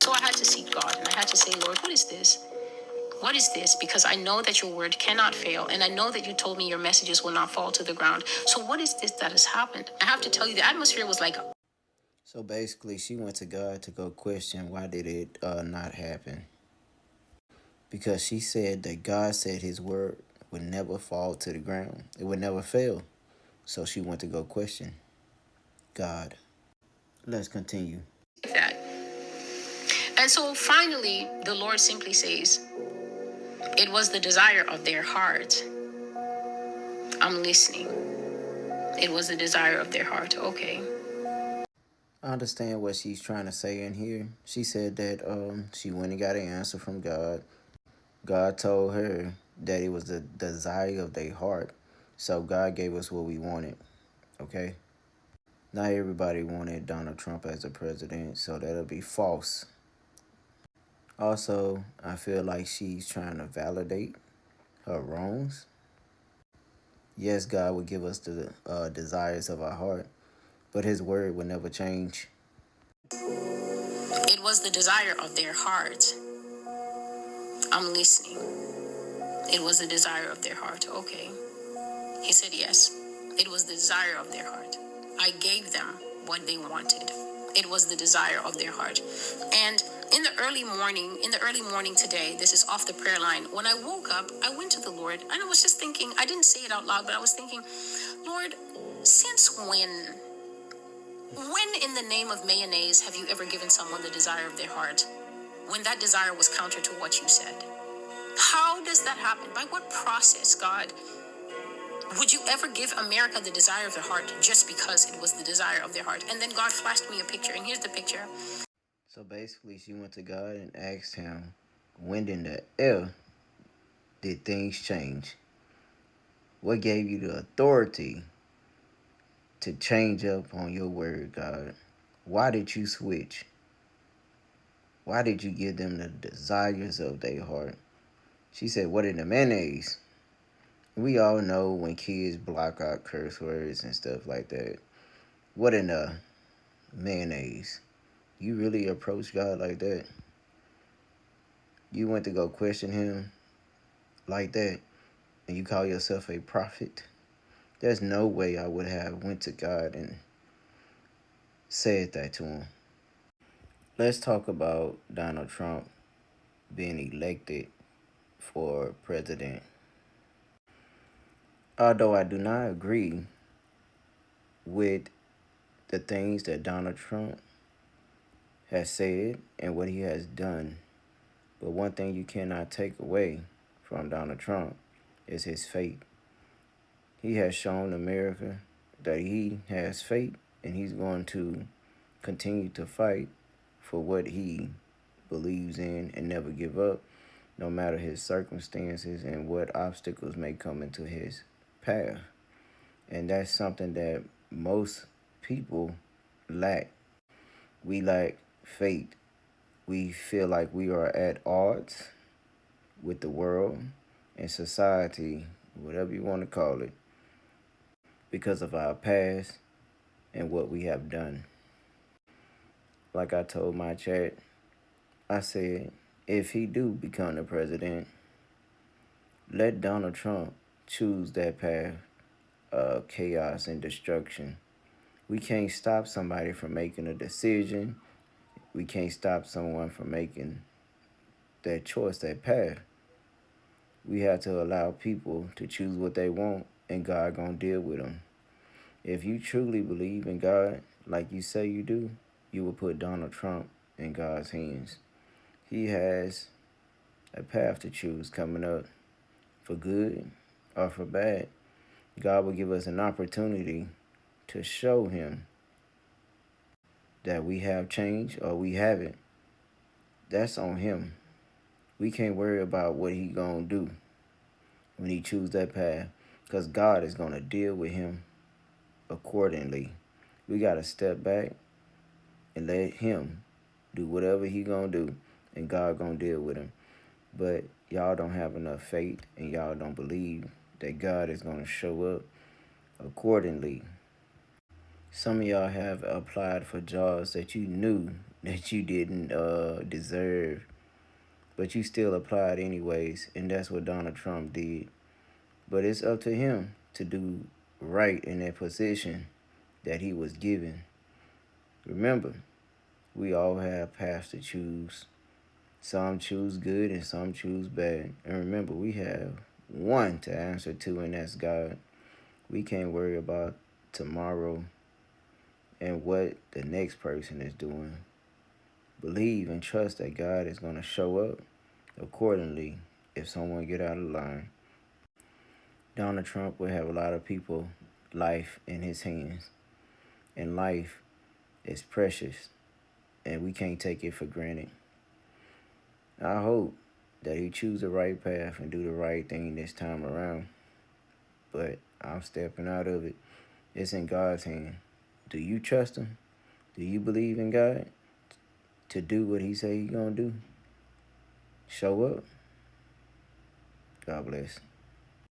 So I had to seek God, and I had to say, Lord, what is this? What is this? Because I know that your word cannot fail, and I know that you told me your messages will not fall to the ground. So what is this that has happened? I have to tell you, the atmosphere was like... So basically, she went to God to go question why did it not happen. Because she said that God said his word would never fall to the ground. It would never fail. So she went to go question God. Let's continue. That. And so finally, the Lord simply says, it was the desire of their heart. I'm listening. It was the desire of their heart. Okay. I understand what she's trying to say in here. She said that she went and got an answer from God. God told her that it was the desire of their heart. So God gave us what we wanted. Okay? Not everybody wanted Donald Trump as a president, so that'll be false. Also, I feel like she's trying to validate her wrongs. Yes, God would give us the desires of our heart, but his word would never change. It was the desire of their heart. I'm listening. It was the desire of their heart. Okay. He said yes. It was the desire of their heart. I gave them what they wanted. It was the desire of their heart. And in the early morning today, this is off the prayer line. When I woke up, I went to the Lord and I was just thinking, I didn't say it out loud, but I was thinking, Lord, since when in the name of mayonnaise have you ever given someone the desire of their heart when that desire was counter to what you said? How does that happen? By what process, God? Would you ever give America the desire of their heart just because it was the desire of their heart? And then God flashed me a picture, and here's the picture. So basically, she went to God and asked him, when in the air did things change? What gave you the authority to change up on your word, God? Why did you switch? Why did you give them the desires of their heart? She said, what in the mayonnaise? We all know when kids block out curse words and stuff like that. What in the mayonnaise? You really approach God like that? You went to go question him like that, and you call yourself a prophet? There's no way I would have went to God and said that to him. Let's talk about Donald Trump being elected for president. Although I do not agree with the things that Donald Trump has said and what he has done, but one thing you cannot take away from Donald Trump is his faith. He has shown America that he has faith, and he's going to continue to fight for what he believes in and never give up, no matter his circumstances and what obstacles may come into his path. And that's something that most people lack. We lack faith. We feel like we are at odds with the world and society, whatever you want to call it, because of our past and what we have done. Like I told my chat, I said, if he do become the president, let Donald Trump choose that path of chaos and destruction. We can't stop somebody from making a decision. We can't stop someone from making that choice, that path. We have to allow people to choose what they want, and God gonna deal with them. If you truly believe in God, like you say you do, you will put Donald Trump in God's hands. He has a path to choose coming up, for good or for bad. God will give us an opportunity to show him that we have changed or we haven't. That's on him. We can't worry about what he gonna do when he choose that path, because God is gonna deal with him accordingly. We gotta step back and let him do whatever he gonna do, and God gonna deal with him. But y'all don't have enough faith, and y'all don't believe that God is gonna show up accordingly. Some of y'all have applied for jobs that you knew that you didn't deserve, but you still applied anyways, and that's what Donald Trump did. But it's up to him to do right in that position that he was given. Remember, we all have paths to choose. Some choose good and some choose bad. And remember, we have one to answer to, and that's God. We can't worry about tomorrow and what the next person is doing. Believe and trust that God is going to show up accordingly if someone get out of line. Donald Trump will have a lot of people life in his hands, and life is precious, and we can't take it for granted. I hope that he choose the right path and do the right thing this time around, but I'm stepping out of it. It's in God's hand. Do you trust him? Do you believe in God to do what he say he gonna do? Show up. God bless.